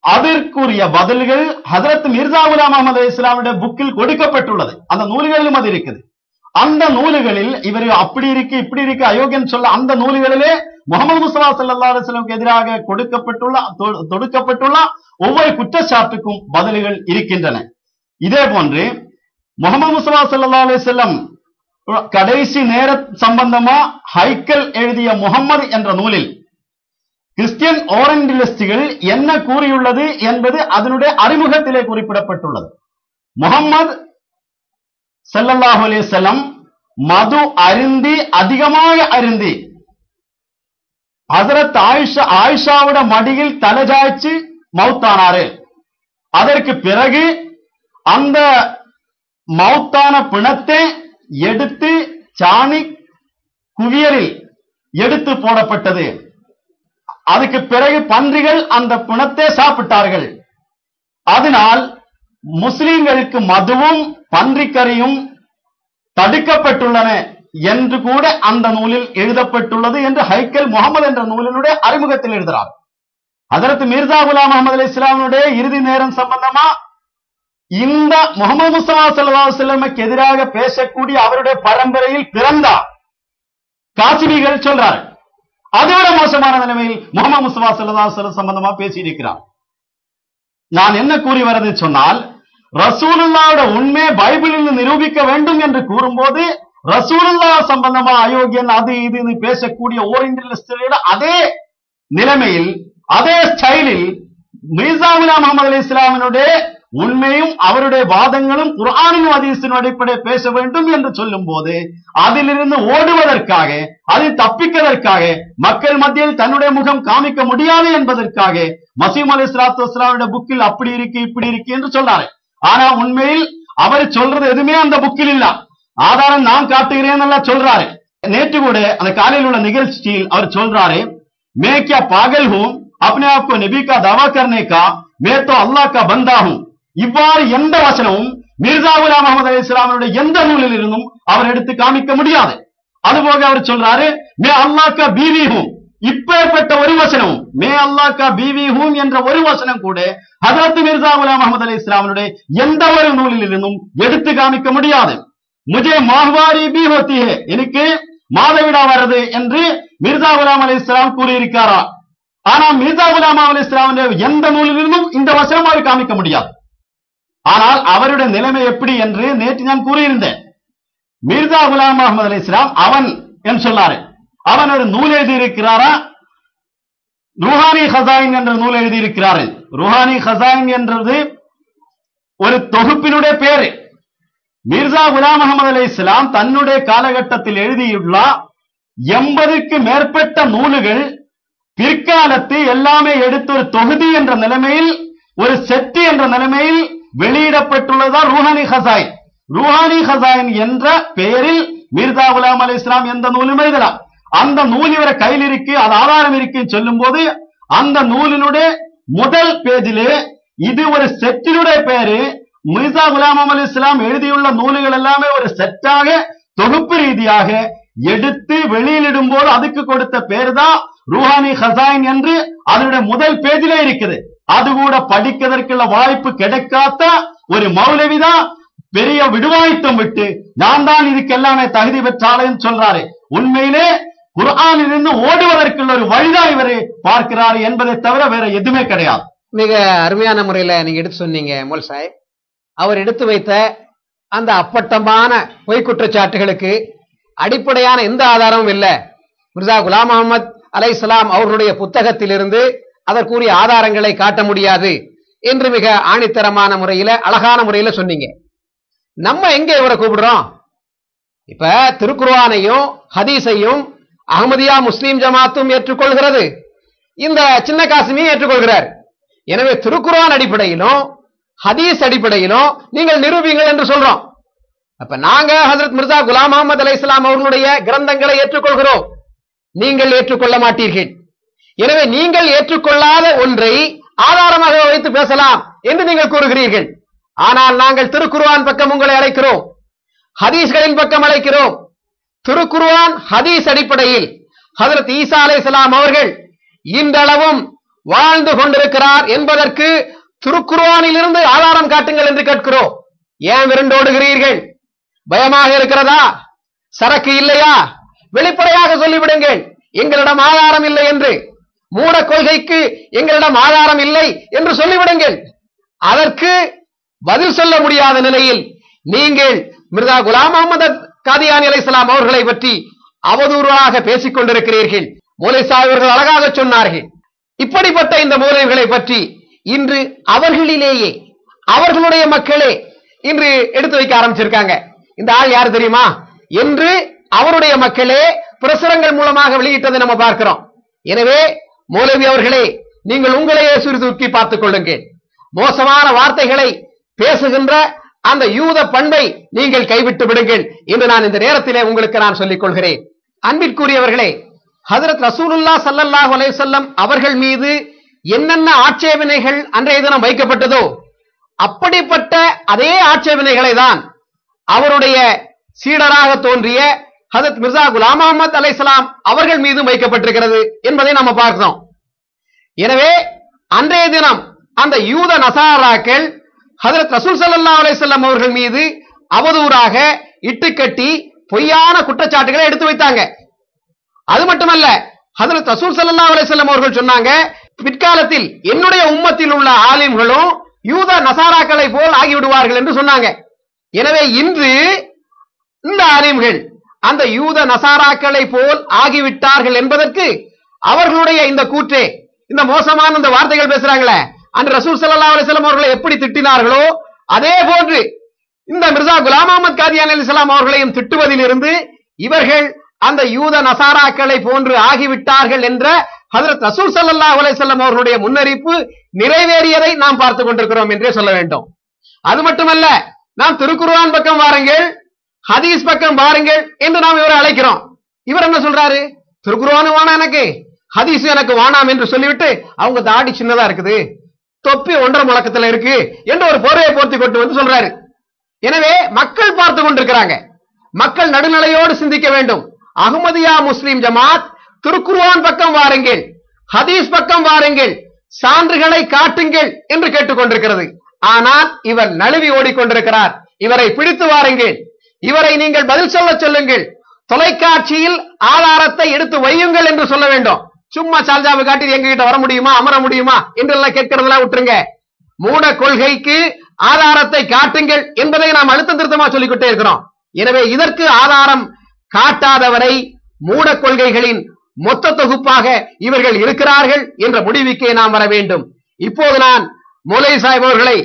அதற்குரிய பதில்கள் ஹஜ்ரத் மிர்சா குலாம் அஹ்மத் அலைஹிஸ்ஸலாமுடைய புக்கில் கொடுக்கப்பட்டுள்ளது. அந்த நூல்களிலும் அது இருக்குது. அந்த நூல்களில் இவர் அப்படி இருக்கு இப்படி இருக்கு அயோக்கியன் சொல்ல அந்த நூல்களிலே முஹம்மது முஸ்தபா ஸல்லல்லாஹு அலைஹி வஸல்லம் எதிராக தொடுக்கப்பட்டுள்ள ஒவ்வொரு குற்றச்சாட்டுக்கும் பதில்கள் இருக்கின்றன. இதே போன்று முஹம்மது முஸ்தபா ஸல்லல்லாஹு அலைஹி வஸல்லம் கடைசி நேர சம்பந்தமா ஹைக்கல் எழுதிய முஹம்மது என்ற நூலில் கிறிஸ்டியன் ஓரியண்டலிஸ்டுகள் என்ன கூறியுள்ளது என்பது அதனுடைய அறிமுகத்திலே குறிப்பிடப்பட்டுள்ளது. முஹம்மது ஸல்லல்லாஹு அலைஹி வஸல்லம் மது அருந்தி அதிகமாக அருந்தி ஹஜ்ரத் ஆயிஷாவோட மடியில் தலைஜாய்ச்சி மௌத்தானாரு. அதற்கு பிறகு அந்த மௌத்தான பிணத்தை எடுத்து சாணி குவியலில் எடுத்து போடப்பட்டது. அதுக்கு பிறகு பன்றிகள் அந்த பிணத்தை சாப்பிட்டார்கள். அதனால் முஸ்லிம்களுக்கு மதுவும் பன்றிக்கறியும் தடுக்கப்பட்டுள்ளன என்று கூட அந்த நூலில் எழுதப்பட்டுள்ளது என்று ஹைக்கல் முகமது என்ற நூலினுடைய அறிமுகத்தில் எழுதுகிறார். ஹஜ்ரத் மிர்சா குலாம் அஹ்மத் அலைஹிஸ்ஸலாமுடைய இறுதி நேரம் சம்பந்தமா இந்த முஹம்மது முஸ்தபா ஸல்லல்லாஹு அலைஹி வஸல்லமுக்கு எதிராக பேசக்கூடிய அவருடைய பரம்பரையில் பிறந்தார் காசிமிகள் சொல்றார். அதோட மோசமான நிலைமையில் முஹம்மது முஸ்தபா ஸல்லல்லாஹு அலைஹி வஸல்லம் சம்பந்தமா பேசியிருக்கிறார். நான் என்ன கூறி வரது சொன்னால், ரசூலுல்லாஹ்வுடைய உண்மை பைபிளில் நிரூபிக்க வேண்டும் என்று கூறும்போது ரசூலுல்லாஹ் சம்பந்தமா அயோக்கியன் அது இது பேசக்கூடிய ஓரியண்டலிஸ்டுகளோட அதே நிலைமையில் அதே ஸ்டைலில் மிர்சா குலாம் அஹ்மத் அலைஹிஸ்ஸலாமினுடைய உண்மையும் அவருடைய வாதங்களும் குர்ஆனின் ஹதீஸின் அடிப்படை பேச வேண்டும் என்று சொல்லும் போது அதிலிருந்து ஓடுவதற்காக அதை தப்பிப்பதற்காக மக்கள் மத்தியில் தன்னுடைய முகம் காமிக்க முடியாது என்பதற்காக மசீஹ் அலைஹிஸ்ஸலாத்து வஸ்ஸலாமுடைய புக்கில் அப்படி இருக்கு இப்படி இருக்கு என்று சொல்றாரு. ஆனா உண்மையில் அவர் சொல்றது எதுவுமே அந்த புக்கில் இல்ல. ஆதாரம் நான் காட்டுகிறேன் எல்லாம் சொல்றாரு. நேற்று கூட அந்த காலையில் உள்ள நிகழ்ச்சியில் அவர் சொல்றாரு, मैं क्या पागल हूं अपने आप को नबी का दावा करने का, मैं तो अल्लाह का बंदा हूं. இவ்வாறு எந்த வசனமும் மிர்சா குலாம் அஹ்மத் அலைஹிஸ்ஸலாமுடைய எந்த நூலில் இருந்தும் அவர் எடுத்து காமிக்க முடியாது. அதுபோக அவர் சொல்றாரு, மே அல்லாஹ் கா பீவி ஹூம். இப்பேற்பட்ட ஒரு வசனம் மே அல்லாஹ் கா பீவி ஹூம் என்ற ஒரு வசனம் கூட ஹஜ்ரத் மிர்சா குலாம் அஹ்மத் அலைஹிஸ்ஸலாமுடைய எந்த ஒரு நூலில் இருந்தும் எடுத்து காமிக்க முடியாது. முஜே மாஹ்வாரி பி ஹோத்தி ஹை, எனக்கு மாதவிடா வருது என்று மிர்சா குலாம் அலைஹிஸ்ஸலாம் கூறியிருக்காரா? ஆனா மிர்சா குலாம் அலைஹிஸ்ஸலாமுடைய எந்த நூலிலிருந்தும் இந்த வசனம் அவர் காமிக்க முடியாது. ஆனால் அவருடைய நிலைமை எப்படி என்று நேற்று நான் கூறியிருந்தேன். மிர்சா குலாம் அஹ்மத் அலைஹிஸ்ஸலாம் அவன் என்று சொன்னாரு. அவன் ஒரு நூல் எழுதியிருக்கிறாரா? ரூஹானி ஹஸாயின் என்ற நூல் எழுதியிருக்கிறாரு. ரூஹானி ஹஸாயின் என்றது ஒரு தொகுப்பினுடைய பேரு. மிர்சா குலாம் அஹ்மத் அலைஹிஸ்ஸலாம் தன்னுடைய காலகட்டத்தில் எழுதியுள்ள 80க்கு மேற்பட்ட நூல்கள் பிற்காலத்து எல்லாமே எடுத்து ஒரு தொகுதி என்ற நிலைமையில் ஒரு செட்டு என்ற நிலைமையில் வெளியிடப்பட்டுள்ளதுதான் ரூஹானி ஹஸாயின். ரூஹானி ஹஸாயின் என்ற பெயரில் மிர்சா குலாம் அலைஹிஸ்ஸலாம் எந்த நூலும் எழுதலாம். அந்த நூல் இவர கையில் இருக்கு, அது ஆதாரம் இருக்கு சொல்லும் போது அந்த நூலினுடைய முதல் பேஜிலே இது ஒரு செட்டினுடைய பெயரு. மிர்சா குலாம் அஹ்மத் அலைஹிஸ்ஸலாம் எழுதியுள்ள நூல்கள் எல்லாமே ஒரு செட்டாக தொகுப்பு ரீதியாக எடுத்து வெளியிடும் போது அதுக்கு கொடுத்த பேர் தான் ரூஹானி ஹஸாயின் என்று அதனுடைய முதல் பேஜிலே இருக்குது. அது கூட படிக்கிறதற்குள்ள வாய்ப்பு கிடைக்காத ஒரு மௌலவிதான் பெரிய விடுவாய்த்தம் விட்டு நான் தான் இதுக்கெல்லாமே தகுதி பெற்றாளேன்னு சொல்றாரு. உண்மையிலே குர்ஆனிலிருந்து ஓடுவதற்குள்ள ஒரு வழிதான் இவரை பார்க்கிறார் என்பதை தவிர வேற எதுவுமே கிடையாது. மிக அருமையான முறையில நீங்க எடுத்து சொன்னீங்க மோல் சாஹிப். அவர் எடுத்து வைத்த அந்த அப்பட்டமான பொய் குற்றச்சாட்டுகளுக்கு அடிப்படையான எந்த ஆதாரமும் இல்லை. மிர்சா குலாம் அஹ்மத் அலைஹிஸ்ஸலாம் அவர்களுடைய புத்தகத்திலிருந்து அதற்குரிய ஆதாரங்களை காட்ட முடியாது என்று மிக ஆணித்தரமான முறையில அழகான முறையில சொன்னீங்க. நம்ம எங்க இவரை கூப்பிடுறோம்? இப்ப திருக்குர்ஆனையும் ஹதீஸையும் அஹ்மதியா முஸ்லிம் ஜமாத்தும் ஏற்றுக்கொள்கிறது, இந்த சின்ன காசிமியும் ஏற்றுக்கொள்கிறார். எனவே திருக்குர்ஆன் அடிப்படையிலும் ஹதீஸ் அடிப்படையிலும் நீங்கள் நிரூபிங்கள் என்று சொல்றோம். அப்ப நாங்க ஹஜ்ரத் மிர்சா குலாம் அஹ்மத் அலைஹிஸ்ஸலாம் அவர்களுடைய கிரந்தங்களை ஏற்றுக்கொள்கிறோம், நீங்கள் ஏற்றுக்கொள்ள மாட்டீர்கள். எனவே நீங்கள் ஏற்றுக்கொள்ளாத ஒன்றை ஆதாரமாக வைத்து பேசலாம் என்று நீங்கள் கூறுகிறீர்கள். ஆனால் நாங்கள் திருக்குர்ஆன் பக்கம் உங்களை அழைக்கிறோம், ஹதீஸ்களின் பக்கம் அழைக்கிறோம். திருக்குர்ஆன் ஹதீஸ் அடிப்படையில் ஹஜ்ரத் ஈசா அலைஹிஸ்ஸலாம் அவர்கள் இன்றளவும் வாழ்ந்து கொண்டிருக்கிறார் என்பதற்கு திருக்குர்ஆனில் இருந்து ஆதாரம் காட்டுங்கள் என்று கேட்கிறோம். ஏன் விரண்டோடுகிறீர்கள்? பயமாக இருக்கிறதா? சரக்கு இல்லையா? வெளிப்படையாக சொல்லிவிடுங்கள், எங்களிடம் ஆதாரம் இல்லை என்று. மூட கொள்கைக்கு எங்களிடம் ஆதாரம் இல்லை என்று சொல்லிவிடுங்கள். அதற்கு பதில் சொல்ல முடியாத நிலையில் நீங்கள் மிர்சா குலாம் அஹ்மத் காதியானி அலைஹிஸ்ஸலாம் அவர்களை பற்றி அவதூறாக பேசிக் கொண்டிருக்கிறீர்கள். மௌலவி சாஹிப் அவர்கள் அழகாக சொன்னார்கள், இப்படிப்பட்ட இந்த மௌலவிகளை பற்றி இன்று அவர்களிலேயே அவர்களுடைய மக்களே இன்று எடுத்து வைக்க ஆரம்பிச்சிருக்காங்க. இந்த ஆள் யார் தெரியுமா என்று அவருடைய மக்களே பிரசுரங்கள் மூலமாக வெளியிட்டதை நம்ம பார்க்கிறோம். எனவே மௌலவி அவர்களே, நீங்கள் உங்களையே சீர்தூக்கி பார்த்துக் கொள்ளுங்கள். மோசமான வார்த்தைகளை பேசுகின்ற அந்த யூத பண்பை நீங்கள் கைவிட்டு விடுங்கள் என்று நான் இந்த நேரத்திலே உங்களுக்கு நான் சொல்லிக் கொள்கிறேன். அன்பிற்குரியவர்களே, ஹஜ்ரத் ரசூலுல்லாஹ் ஸல்லல்லாஹு அலைஹி வஸல்லம் அவர்கள் மீது என்னென்ன ஆட்சேபனைகள் அன்றைய தினம் வைக்கப்பட்டதோ அப்படிப்பட்ட அதே ஆட்சேபனைகளை தான் அவருடைய சீடராக தோன்றிய ஹஜ்ரத் மிர்சா குலாம் அஹ்மத் அலைஹிஸ்ஸலாம் அவர்கள் மீது வைக்கப்பட்டிருக்கிறது என்பதை நாம் பார்க்கிறோம். எனவே அன்றைய தினம் அந்த யூத நசாராக்கள் ஹஜ்ரத் ரசூல் ஸல்லல்லாஹு அலைஹி வஸல்லம் அவர்கள் மீது அவதூறாக இட்டுக்கட்டி பொய்யான குற்றச்சாட்டுகளை எடுத்து வைத்தாங்க. அது மட்டுமல்ல, ஹஜ்ரத் ரசூல் ஸல்லல்லாஹு அலைஹி வஸல்லம் அவர்கள் சொன்னாங்க, பிற்காலத்தில் என்னுடைய உம்மத்தில் உள்ள ஆலிம்களும் யூத நசாராக்களை போல் ஆகிவிடுவார்கள் என்று சொன்னாங்க. எனவே இன்று இந்த ஆலிம்கள் அந்த யூத நசாராக்களை போல் ஆகிவிட்டார்கள் என்பதற்கு அவர்களுடைய இந்த கூற்றே, இந்த மோசமான இந்த வார்த்தைகள் பேசுறாங்களே, அந்த ரசூல் ஸல்லல்லாஹு அலைஹி வஸல்லம் அவர்களை எப்படி திட்டினார்களோ அதே போன்று இந்த மிர்சா குலாம் அஹ்மத் காதியானி அலைஹிஸ்ஸலாம் அவர்களையும் திட்டுவதில் இருந்து இவர்கள் அந்த யூத நசாராக்களை போன்று ஆகிவிட்டார்கள் என்ற ஹஜ்ரத் ரசூல் ஸல்லல்லாஹு அலைஹி வஸல்லம் அவர்களுடைய முன்னறிப்பு நிறைவேறியதை நாம் பார்த்துக் கொண்டிருக்கிறோம் என்றே சொல்ல வேண்டும். அது மட்டுமல்ல, நாம் திருக்குர்ஆன் பக்கம் வாருங்கள், ஹதீஸ் பக்கம் வாருங்கள் என்று நாம் இவரை அழைக்கிறோம். இவர் என்ன சொல்றாரு? திருக்குர்ஆன் வேணாம் எனக்கு, ஹதீஸ் எனக்கு வேணாம் என்று சொல்லிவிட்டு அவங்க தாடி சின்னதா இருக்குது, தொப்பி 1.5 முழக்கத்துல இருக்கு என்று ஒரு போர்வையை போர்த்தி கொண்டு வந்து சொல்றாரு. எனவே மக்கள் பார்த்து கொண்டிருக்கிறாங்க. மக்கள் நடுநிலையோடு சிந்திக்க வேண்டும். அஹ்மதியா முஸ்லிம் ஜமாத் திருக்குர்ஆன் பக்கம் வாருங்கள், ஹதீஸ் பக்கம் வாருங்கள், சான்றுகளை காட்டுங்கள் என்று கேட்டுக்கொண்டிருக்கிறது. ஆனால் இவர் நழுவி ஓடிக்கொண்டிருக்கிறார். இவரை பிடித்து வாருங்கள், இவரை நீங்கள் பதில் சொல்லுங்கள், தொலைக்காட்சியில் ஆதாரத்தை எடுத்து வையுங்கள் என்று சொல்ல வேண்டும். சும்மா சால்ஜாவை காட்டி எங்க கிட்ட வர முடியுமா, அமர முடியுமா என்றெல்லாம் கேட்கிறதெல்லாம் விட்டுருங்க. மூட கொள்கைக்கு ஆதாரத்தை காட்டுங்கள் என்பதை நாம் அழுத்தம் திருத்தமா சொல்லிக்கிட்டே இருக்கிறோம். எனவே இதற்கு ஆதாரம் காட்டாதவரை மூட கொள்கைகளின் மொத்த தொகுப்பாக இவர்கள் இருக்கிறார்கள் என்ற முடிவுக்கே நாம் வர வேண்டும். இப்போது நான் மௌலவி சாஹிப் அவர்களை,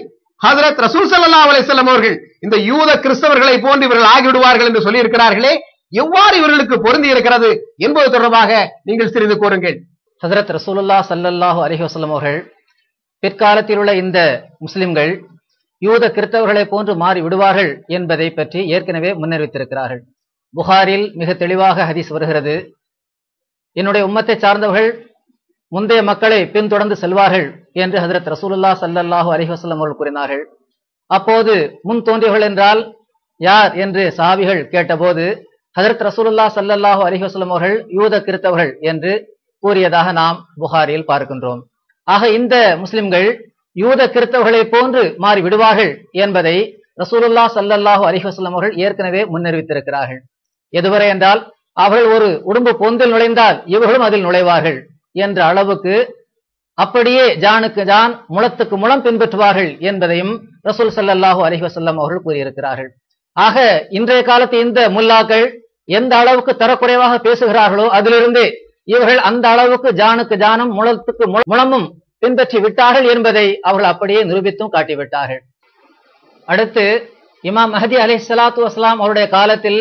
ஹஜ்ரத் ரசூல் ஸல்லல்லாஹு அலைஹி வஸல்லம் அவர்கள் இந்த யூத கிறிஸ்தவர்களை போன்று இவர்கள் ஆகிவிடுவார்கள் என்று சொல்லி இருக்கிறார்களே, எவ்வாறு இவர்களுக்கு பொருந்தி இருக்கிறது என்பது தொடர்பாக நீங்கள் சிறிது கூறுங்கள். ஹஜ்ரத் ரசூலுல்லாஹ் ஸல்லல்லாஹு அலைஹி வஸல்லம் அவர்கள் பிற்காலத்தில் உள்ள இந்த முஸ்லிம்கள் யூத கிறிஸ்தவர்களை போன்று மாறி விடுவார்கள் என்பதை பற்றி ஏற்கனவே முன்னறிவித்திருக்கிறார்கள். புகாரில் மிக தெளிவாக ஹதீஸ் வருகிறது, என்னுடைய உம்மத்தை சார்ந்தவர்கள் முந்தைய மக்களை பின்தொடர்ந்து செல்வார்கள் என்று ஹஜ்ரத் ரசூலுல்லாஹ் ஸல்லல்லாஹு அலைஹி வஸல்லம் அவர்கள் கூறினார்கள். அப்போது முன் தோன்றியவர்கள் என்றால் யார் என்று சஹாபிகள் கேட்டபோது ஹஜ்ரத் ரசூலுல்லாஹ் ஸல்லல்லாஹு அலைஹி வஸல்லம் அவர்கள் யூத கிறிஸ்தவர்கள் என்று கூறியதாக நாம் புகாரில் பார்க்கின்றோம். ஆக இந்த முஸ்லிம்கள் யூத கிறிஸ்தவர்களை போன்று மாறி விடுவார்கள் என்பதை ரசூலுல்லாஹ் ஸல்லல்லாஹு அலைஹி வஸல்லம் அவர்கள் ஏற்கனவே முன்னறிவித்திருக்கிறார்கள். எதுவரை என்றால் அவர்கள் ஒரு உடும்பு பொந்தில் நுழைந்தால் இவர்களும் அதில் நுழைவார்கள் என்ற அளவுக்கு அப்படியே ஜானுக்கு ஜான் முளத்துக்கு முளம் பின்பற்றுவார்கள் என்பதையும் ரசூல் ஸல்லல்லாஹு அலைஹி வஸல்லம் அவர்கள் கூறியிருக்கிறார்கள். ஆக இன்றைய காலத்து இந்த முல்லாக்கள் எந்த அளவுக்கு தரக்குறைவாக பேசுகிறார்களோ அதிலிருந்து இவர்கள் அந்த அளவுக்கு ஜானுக்கு ஜானும் முளத்துக்கு முளமும் பின்பற்றி விட்டார்கள் என்பதை அவர்கள் அப்படியே நிரூபித்தும் காட்டிவிட்டார்கள். அடுத்து இமாம் மஹதி அலைஹிஸ்ஸலாத்து வஸ்ஸலாம் அவருடைய காலத்தில்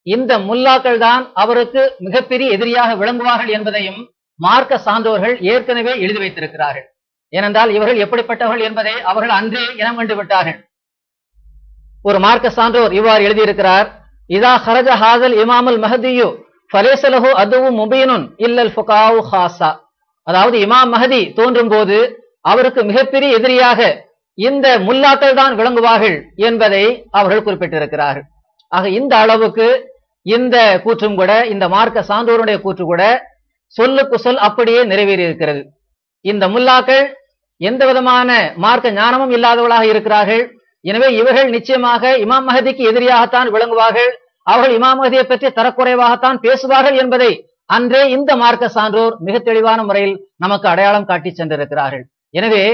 இந்த முல்லாக்கள் தான் அவருக்கு மிகப்பெரிய எதிரியாக விளங்குவார்கள் என்பதையும் மார்க்க சான்றோர்கள் ஏற்கனவே எழுதி வைத்திருக்கிறார்கள். ஏனென்றால் இவர்கள் எப்படிப்பட்டவர்கள் என்பதை அவர்கள் அன்றே இனம் கண்டு விட்டார்கள். ஒரு மார்க்க சான்றோர் இவ்வாறு எழுதியிருக்கிறார், இதா ஹரஜ ஹாதல் இமாமுல் மஹதியு ஃபலைஸலஹு அதுவு முபீனுன் இல்லல் ஃபுகாஹு ஹாஸா. அதாவது இமாம் மஹதி தோன்றும் போது அவருக்கு மிகப்பெரிய எதிரியாக இந்த முல்லாக்கள் தான் விளங்குவார்கள் என்பதை அவர்கள் குறிப்பிட்டிருக்கிறார்கள். ஆக இந்த அளவுக்கு இந்த கூற்றும் கூட, இந்த மார்க்க சான்றோருடைய கூற்று கூட சொல்லுக்கு சொல் அப்படியே நிறைவேறி இருக்கிறது. இந்த முல்லாக்கள் எந்த விதமான மார்க்க ஞானமும் இல்லாதவர்களாக இருக்கிறார்கள். எனவே இவர்கள் நிச்சயமாக இமாம் மஹதிக்கு எதிரியாகத்தான் விளங்குவார்கள், அவர்கள் இமாம் மஹதியை பற்றி தரக்குறைவாகத்தான் பேசுவார்கள் என்பதை அன்றே இந்த மார்க்க சான்றோர் மிக தெளிவான முறையில் நமக்கு அடையாளம் காட்டி சென்றிருக்கிறார்கள். எனவே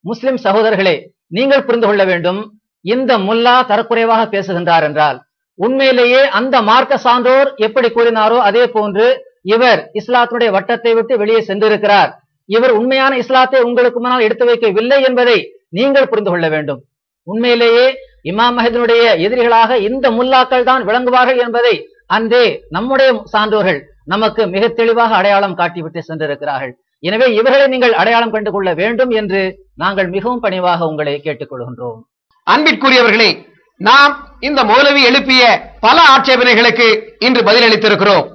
முஸ்லிம் சகோதரர்களே, நீங்கள் புரிந்து கொள்ள வேண்டும், இந்த முல்லா தரக்குறைவாக பேசுகின்றார் என்றால் உண்மையிலேயே அந்த மார்க்க சான்றோர் எப்படி கூறினாரோ அதே போன்று இவர் இஸ்லாத்தினுடைய வட்டத்தை விட்டு வெளியே சென்றிருக்கிறார், இவர் உண்மையான இஸ்லாத்தை உங்களுக்கு முன்னால் எடுத்து வைக்கவில்லை என்பதை நீங்கள் புரிந்து கொள்ள வேண்டும். உண்மையிலேயே இமாம் மஹதினுடைய எதிரிகளாக இந்த முல்லாக்கள் தான் விளங்குவார்கள் என்பதை அன்றே நம்முடைய சான்றோர்கள் நமக்கு மிக தெளிவாக அடையாளம் காட்டிவிட்டு சென்றிருக்கிறார்கள். எனவே இவர்களை நீங்கள் அடையாளம் கண்டு கொள்ள வேண்டும் என்று நாங்கள் மிகவும் பணிவாக உங்களை கேட்டுக்கொள்கின்றோம். அன்பிற்குரியவர்களே, நாம் இந்த மௌலவி எழுப்பிய பல ஆட்சேபனைகளுக்கு இன்று பதிலளித்திருக்கிறோம்.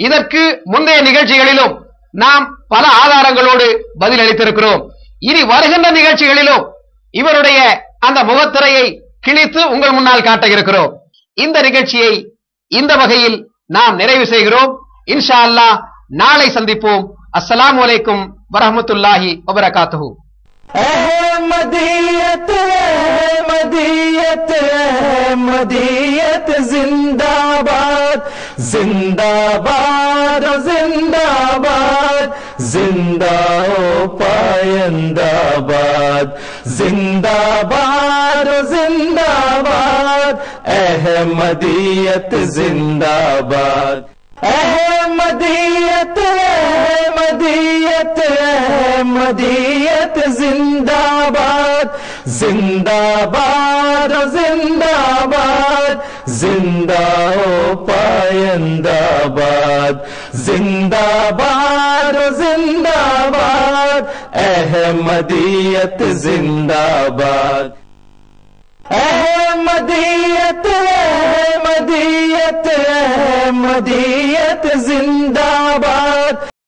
இதற்கு முந்தைய நிகழ்ச்சிகளிலும் நாம் பல ஆதாரங்களோடு பதிலளித்திருக்கிறோம். இனி வருகின்ற நிகழ்ச்சிகளிலும் இவருடைய அந்த முகத்திரையை கிழித்து உங்கள் முன்னால் காட்ட இருக்கிறோம். இந்த நிகழ்ச்சியை இந்த வகையில் நாம் நிறைவு செய்கிறோம். இன்ஷா அல்லாஹ் நாளை சந்திப்போம். அஸ்ஸலாமு அலைக்கும் வரஹ்மத்துல்லாஹி வபரகாத்துஹு. अहमदियत अहमदियत अहमदियत जिंदाबाद जिंदाबाद जिंदाबाद जिंदा ओ पायंदाबाद जिंदाबाद जिंदाबाद अहमदियत जिंदाबाद अहमदियत अहमदियत अहमदियत जिंदाबाद जिंदाबाद जिंदाबाद जिंदा ओ पायंदाबाद जिंदाबाद जिंदाबाद अहमदियत जिंदाबाद अहमदियत अहमदियत अहमदियत जिंदाबाद